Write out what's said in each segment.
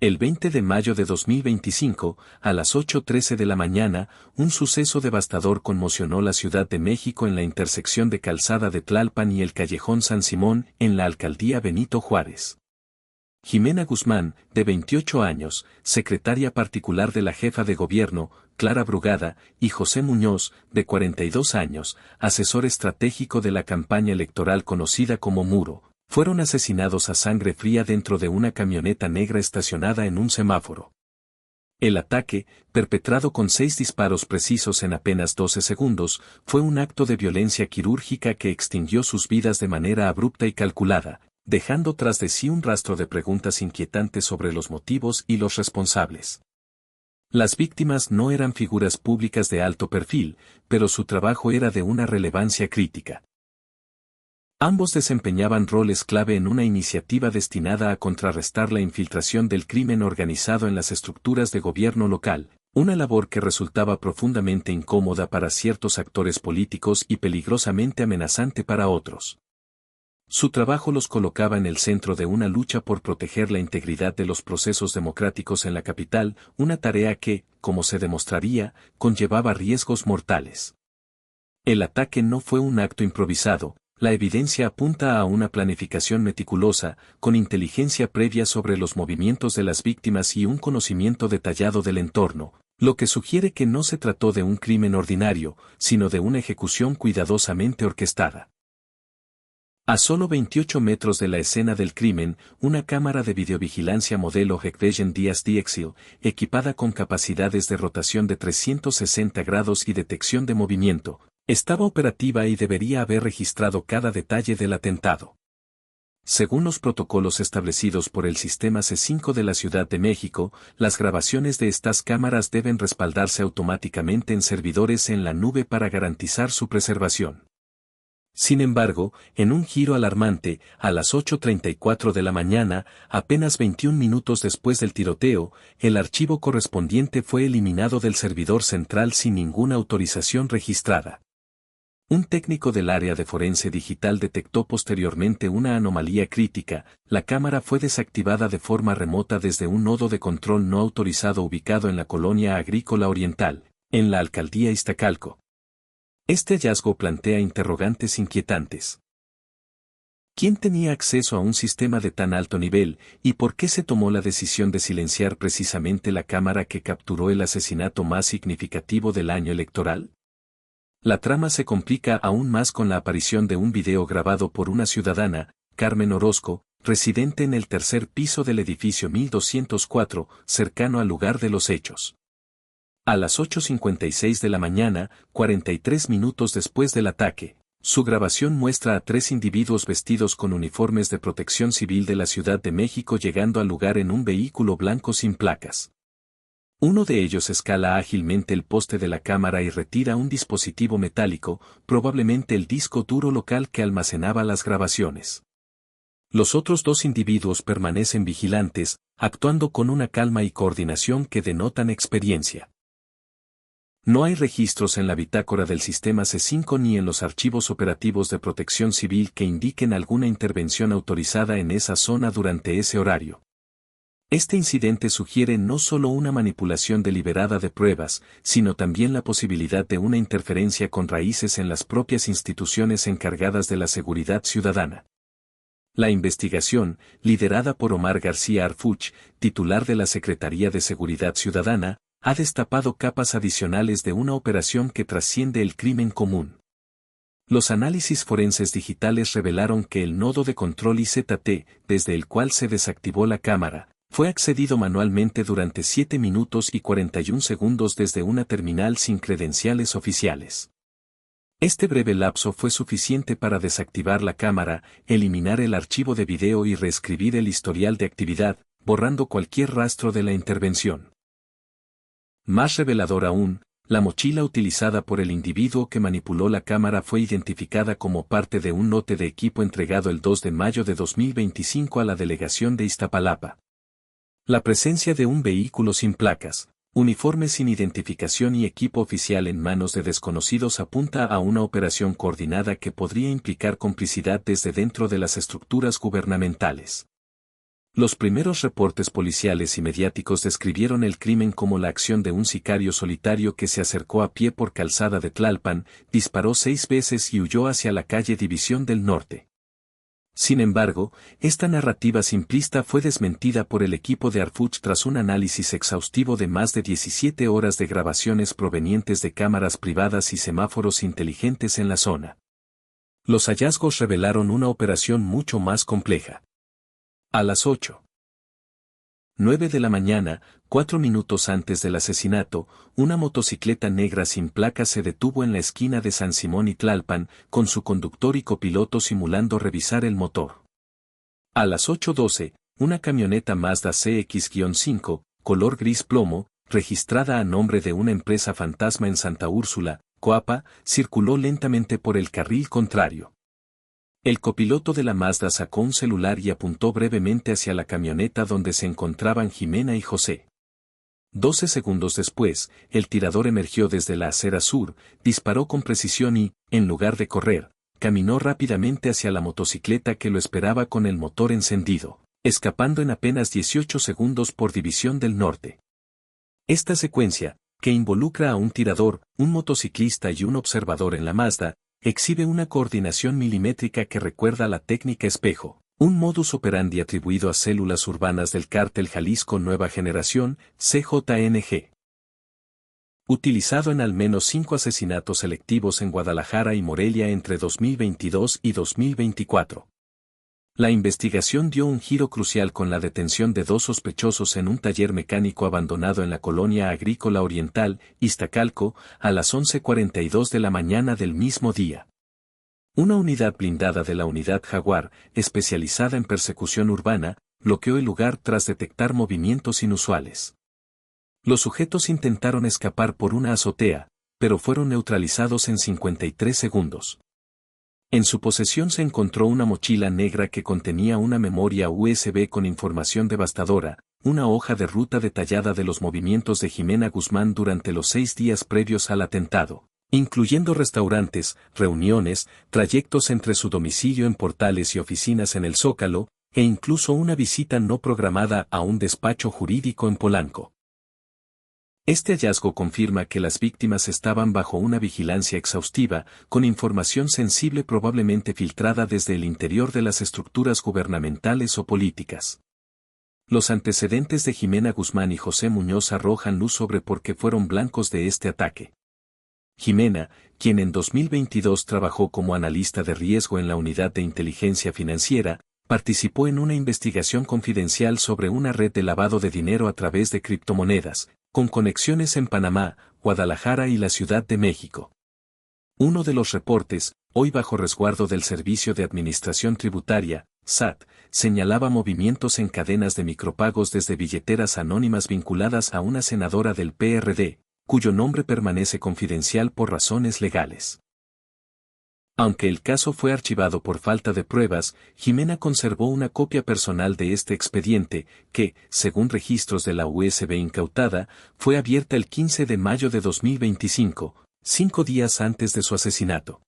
El 20 de mayo de 2025, a las 8:13 de la mañana, un suceso devastador conmocionó la Ciudad de México en la intersección de Calzada de Tlalpan y el Callejón San Simón, en la alcaldía Benito Juárez. Jimena Guzmán, de 28 años, secretaria particular de la jefa de gobierno, Clara Brugada, y José Muñoz, de 42 años, asesor estratégico de la campaña electoral conocida como Muro, fueron asesinados a sangre fría dentro de una camioneta negra estacionada en un semáforo. El ataque, perpetrado con 6 disparos precisos en apenas 12 segundos, fue un acto de violencia quirúrgica que extinguió sus vidas de manera abrupta y calculada, dejando tras de sí un rastro de preguntas inquietantes sobre los motivos y los responsables. Las víctimas no eran figuras públicas de alto perfil, pero su trabajo era de una relevancia crítica. Ambos desempeñaban roles clave en una iniciativa destinada a contrarrestar la infiltración del crimen organizado en las estructuras de gobierno local, una labor que resultaba profundamente incómoda para ciertos actores políticos y peligrosamente amenazante para otros. Su trabajo los colocaba en el centro de una lucha por proteger la integridad de los procesos democráticos en la capital, una tarea que, como se demostraría, conllevaba riesgos mortales. El ataque no fue un acto improvisado. La evidencia apunta a una planificación meticulosa, con inteligencia previa sobre los movimientos de las víctimas y un conocimiento detallado del entorno, lo que sugiere que no se trató de un crimen ordinario, sino de una ejecución cuidadosamente orquestada. A solo 28 metros de la escena del crimen, una cámara de videovigilancia modelo Hikvision Díaz DXL, equipada con capacidades de rotación de 360 grados y detección de movimiento, estaba operativa y debería haber registrado cada detalle del atentado. Según los protocolos establecidos por el sistema C5 de la Ciudad de México, las grabaciones de estas cámaras deben respaldarse automáticamente en servidores en la nube para garantizar su preservación. Sin embargo, en un giro alarmante, a las 8:34 de la mañana, apenas 21 minutos después del tiroteo, el archivo correspondiente fue eliminado del servidor central sin ninguna autorización registrada. Un técnico del área de forense digital detectó posteriormente una anomalía crítica. La cámara fue desactivada de forma remota desde un nodo de control no autorizado ubicado en la colonia agrícola oriental, en la alcaldía Iztacalco. Este hallazgo plantea interrogantes inquietantes. ¿Quién tenía acceso a un sistema de tan alto nivel, y por qué se tomó la decisión de silenciar precisamente la cámara que capturó el asesinato más significativo del año electoral? La trama se complica aún más con la aparición de un video grabado por una ciudadana, Carmen Orozco, residente en el tercer piso del edificio 1204, cercano al lugar de los hechos. A las 8:56 de la mañana, 43 minutos después del ataque, su grabación muestra a 3 individuos vestidos con uniformes de protección civil de la Ciudad de México llegando al lugar en un vehículo blanco sin placas. Uno de ellos escala ágilmente el poste de la cámara y retira un dispositivo metálico, probablemente el disco duro local que almacenaba las grabaciones. Los otros 2 individuos permanecen vigilantes, actuando con una calma y coordinación que denotan experiencia. No hay registros en la bitácora del sistema C5 ni en los archivos operativos de protección civil que indiquen alguna intervención autorizada en esa zona durante ese horario. Este incidente sugiere no solo una manipulación deliberada de pruebas, sino también la posibilidad de una interferencia con raíces en las propias instituciones encargadas de la seguridad ciudadana. La investigación, liderada por Omar García Harfuch, titular de la Secretaría de Seguridad Ciudadana, ha destapado capas adicionales de una operación que trasciende el crimen común. Los análisis forenses digitales revelaron que el nodo de control IZT, desde el cual se desactivó la cámara, fue accedido manualmente durante 7 minutos y 41 segundos desde una terminal sin credenciales oficiales. Este breve lapso fue suficiente para desactivar la cámara, eliminar el archivo de video y reescribir el historial de actividad, borrando cualquier rastro de la intervención. Más revelador aún, la mochila utilizada por el individuo que manipuló la cámara fue identificada como parte de un lote de equipo entregado el 2 de mayo de 2025 a la delegación de Iztapalapa. La presencia de un vehículo sin placas, uniforme sin identificación y equipo oficial en manos de desconocidos apunta a una operación coordinada que podría implicar complicidad desde dentro de las estructuras gubernamentales. Los primeros reportes policiales y mediáticos describieron el crimen como la acción de un sicario solitario que se acercó a pie por calzada de Tlalpan, disparó 6 veces y huyó hacia la calle División del Norte. Sin embargo, esta narrativa simplista fue desmentida por el equipo de Arfuch tras un análisis exhaustivo de más de 17 horas de grabaciones provenientes de cámaras privadas y semáforos inteligentes en la zona. Los hallazgos revelaron una operación mucho más compleja. A las 8:09 de la mañana, 4 minutos antes del asesinato, una motocicleta negra sin placa se detuvo en la esquina de San Simón y Tlalpan, con su conductor y copiloto simulando revisar el motor. A las 8:12, una camioneta Mazda CX-5, color gris plomo, registrada a nombre de una empresa fantasma en Santa Úrsula, Coapa, circuló lentamente por el carril contrario. El copiloto de la Mazda sacó un celular y apuntó brevemente hacia la camioneta donde se encontraban Jimena y José. 12 segundos después, el tirador emergió desde la acera sur, disparó con precisión y, en lugar de correr, caminó rápidamente hacia la motocicleta que lo esperaba con el motor encendido, escapando en apenas 18 segundos por División del Norte. Esta secuencia, que involucra a un tirador, un motociclista y un observador en la Mazda, exhibe una coordinación milimétrica que recuerda la técnica espejo, un modus operandi atribuido a células urbanas del Cártel Jalisco Nueva Generación, CJNG. Utilizado en al menos 5 asesinatos selectivos en Guadalajara y Morelia entre 2022 y 2024. La investigación dio un giro crucial con la detención de 2 sospechosos en un taller mecánico abandonado en la colonia agrícola oriental, Iztacalco, a las 11:42 de la mañana del mismo día. Una unidad blindada de la Unidad Jaguar, especializada en persecución urbana, bloqueó el lugar tras detectar movimientos inusuales. Los sujetos intentaron escapar por una azotea, pero fueron neutralizados en 53 segundos. En su posesión se encontró una mochila negra que contenía una memoria USB con información devastadora, una hoja de ruta detallada de los movimientos de Jimena Guzmán durante los 6 días previos al atentado, incluyendo restaurantes, reuniones, trayectos entre su domicilio en Portales y oficinas en el Zócalo, e incluso una visita no programada a un despacho jurídico en Polanco. Este hallazgo confirma que las víctimas estaban bajo una vigilancia exhaustiva, con información sensible probablemente filtrada desde el interior de las estructuras gubernamentales o políticas. Los antecedentes de Jimena Guzmán y José Muñoz arrojan luz sobre por qué fueron blancos de este ataque. Jimena, quien en 2022 trabajó como analista de riesgo en la Unidad de Inteligencia Financiera, participó en una investigación confidencial sobre una red de lavado de dinero a través de criptomonedas, con conexiones en Panamá, Guadalajara y la Ciudad de México. Uno de los reportes, hoy bajo resguardo del Servicio de Administración Tributaria, SAT, señalaba movimientos en cadenas de micropagos desde billeteras anónimas vinculadas a una senadora del PRD, cuyo nombre permanece confidencial por razones legales. Aunque el caso fue archivado por falta de pruebas, Jimena conservó una copia personal de este expediente, que, según registros de la USB incautada, fue abierta el 15 de mayo de 2025, 5 días antes de su asesinato.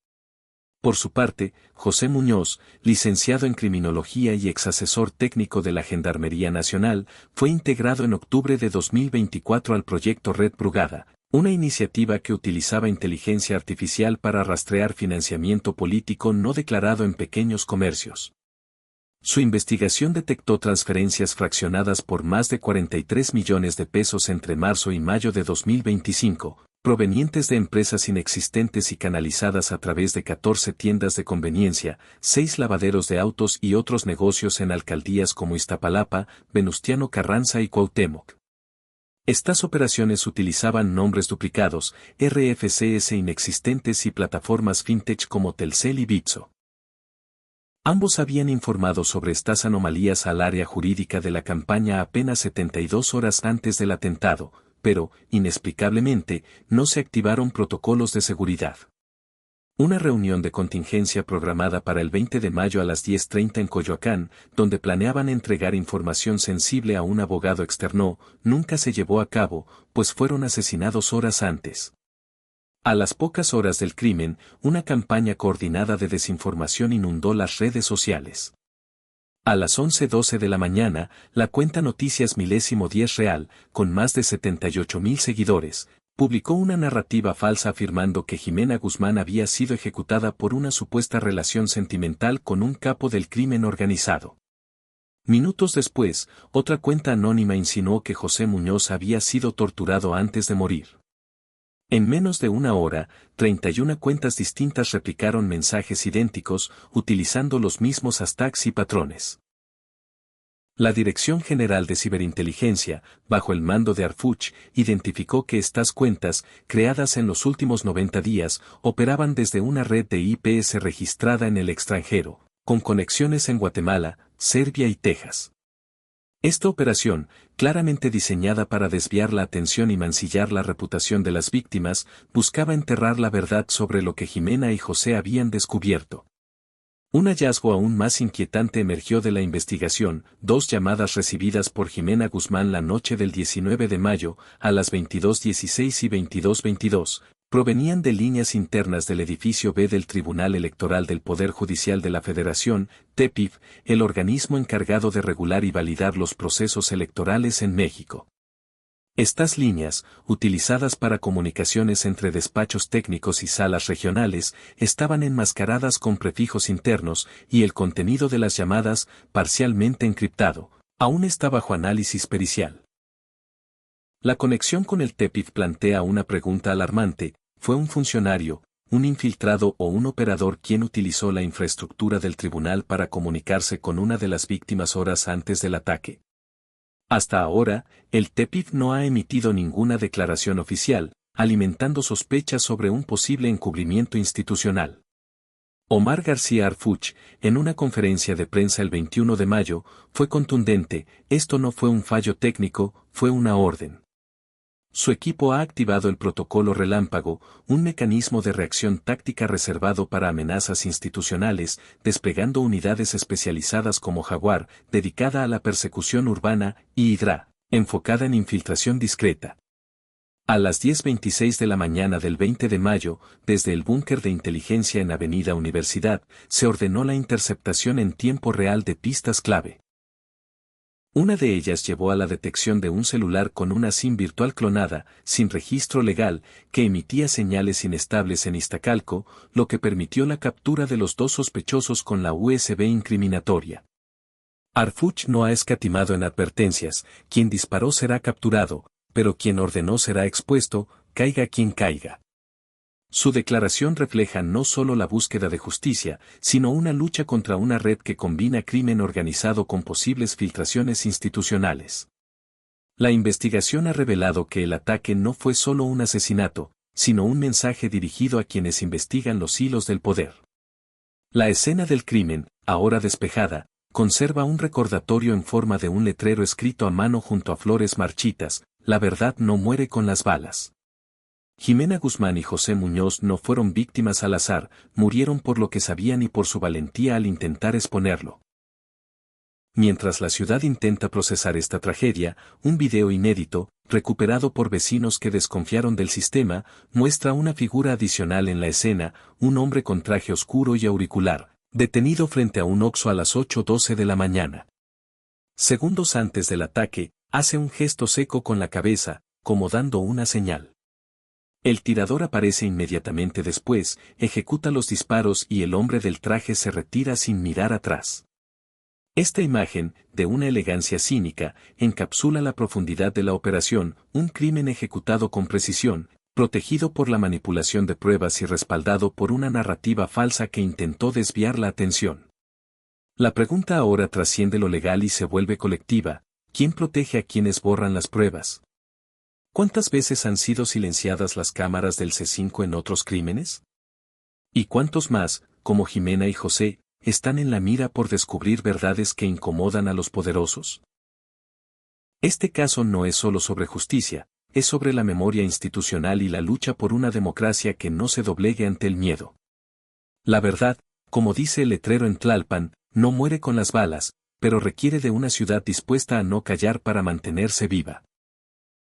Por su parte, José Muñoz, licenciado en Criminología y exasesor técnico de la Gendarmería Nacional, fue integrado en octubre de 2024 al proyecto Red Brugada, una iniciativa que utilizaba inteligencia artificial para rastrear financiamiento político no declarado en pequeños comercios. Su investigación detectó transferencias fraccionadas por más de 43 millones de pesos entre marzo y mayo de 2025, provenientes de empresas inexistentes y canalizadas a través de 14 tiendas de conveniencia, 6 lavaderos de autos y otros negocios en alcaldías como Iztapalapa, Venustiano Carranza y Cuauhtémoc. Estas operaciones utilizaban nombres duplicados, RFCs inexistentes y plataformas fintech como Telcel y Bitso. Ambos habían informado sobre estas anomalías al área jurídica de la campaña apenas 72 horas antes del atentado, pero, inexplicablemente, no se activaron protocolos de seguridad. Una reunión de contingencia programada para el 20 de mayo a las 10:30 en Coyoacán, donde planeaban entregar información sensible a un abogado externo, nunca se llevó a cabo, pues fueron asesinados horas antes. A las pocas horas del crimen, una campaña coordinada de desinformación inundó las redes sociales. A las 11:12 de la mañana, la cuenta Noticias Milésimo 10 Real, con más de 78,000 seguidores, publicó una narrativa falsa afirmando que Ximena Guzmán había sido ejecutada por una supuesta relación sentimental con un capo del crimen organizado. Minutos después, otra cuenta anónima insinuó que José Muñoz había sido torturado antes de morir. En menos de una hora, 31 cuentas distintas replicaron mensajes idénticos, utilizando los mismos hashtags y patrones. La Dirección General de Ciberinteligencia, bajo el mando de Arfuch, identificó que estas cuentas, creadas en los últimos 90 días, operaban desde una red de IPs registrada en el extranjero, con conexiones en Guatemala, Serbia y Texas. Esta operación, claramente diseñada para desviar la atención y mancillar la reputación de las víctimas, buscaba enterrar la verdad sobre lo que Ximena y José habían descubierto. Un hallazgo aún más inquietante emergió de la investigación: 2 llamadas recibidas por Ximena Guzmán la noche del 19 de mayo, a las 22:16 y 22:22, provenían de líneas internas del edificio B del Tribunal Electoral del Poder Judicial de la Federación, TEPIF, el organismo encargado de regular y validar los procesos electorales en México. Estas líneas, utilizadas para comunicaciones entre despachos técnicos y salas regionales, estaban enmascaradas con prefijos internos, y el contenido de las llamadas, parcialmente encriptado, aún está bajo análisis pericial. La conexión con el TEPIF plantea una pregunta alarmante: ¿fue un funcionario, un infiltrado o un operador quien utilizó la infraestructura del tribunal para comunicarse con una de las víctimas horas antes del ataque? Hasta ahora, el TEPIF no ha emitido ninguna declaración oficial, alimentando sospechas sobre un posible encubrimiento institucional. Omar García Arfuch, en una conferencia de prensa el 21 de mayo, fue contundente: esto no fue un fallo técnico, fue una orden. Su equipo ha activado el protocolo Relámpago, un mecanismo de reacción táctica reservado para amenazas institucionales, desplegando unidades especializadas como Jaguar, dedicada a la persecución urbana, y Hydra, enfocada en infiltración discreta. A las 10:26 de la mañana del 20 de mayo, desde el búnker de inteligencia en Avenida Universidad, se ordenó la interceptación en tiempo real de pistas clave. Una de ellas llevó a la detección de un celular con una SIM virtual clonada, sin registro legal, que emitía señales inestables en Iztacalco, lo que permitió la captura de los 2 sospechosos con la USB incriminatoria. Arfuch no ha escatimado en advertencias: quien disparó será capturado, pero quien ordenó será expuesto, caiga quien caiga. Su declaración refleja no solo la búsqueda de justicia, sino una lucha contra una red que combina crimen organizado con posibles filtraciones institucionales. La investigación ha revelado que el ataque no fue solo un asesinato, sino un mensaje dirigido a quienes investigan los hilos del poder. La escena del crimen, ahora despejada, conserva un recordatorio en forma de un letrero escrito a mano junto a flores marchitas: la verdad no muere con las balas. Ximena Guzmán y José Muñoz no fueron víctimas al azar, murieron por lo que sabían y por su valentía al intentar exponerlo. Mientras la ciudad intenta procesar esta tragedia, un video inédito, recuperado por vecinos que desconfiaron del sistema, muestra una figura adicional en la escena: un hombre con traje oscuro y auricular, detenido frente a un Oxxo a las 8:12 de la mañana. Segundos antes del ataque, hace un gesto seco con la cabeza, como dando una señal. El tirador aparece inmediatamente después, ejecuta los disparos y el hombre del traje se retira sin mirar atrás. Esta imagen, de una elegancia cínica, encapsula la profundidad de la operación: un crimen ejecutado con precisión, protegido por la manipulación de pruebas y respaldado por una narrativa falsa que intentó desviar la atención. La pregunta ahora trasciende lo legal y se vuelve colectiva: ¿quién protege a quienes borran las pruebas? ¿Cuántas veces han sido silenciadas las cámaras del C5 en otros crímenes? ¿Y cuántos más, como Ximena y José, están en la mira por descubrir verdades que incomodan a los poderosos? Este caso no es solo sobre justicia, es sobre la memoria institucional y la lucha por una democracia que no se doblegue ante el miedo. La verdad, como dice el letrero en Tlalpan, no muere con las balas, pero requiere de una ciudad dispuesta a no callar para mantenerse viva.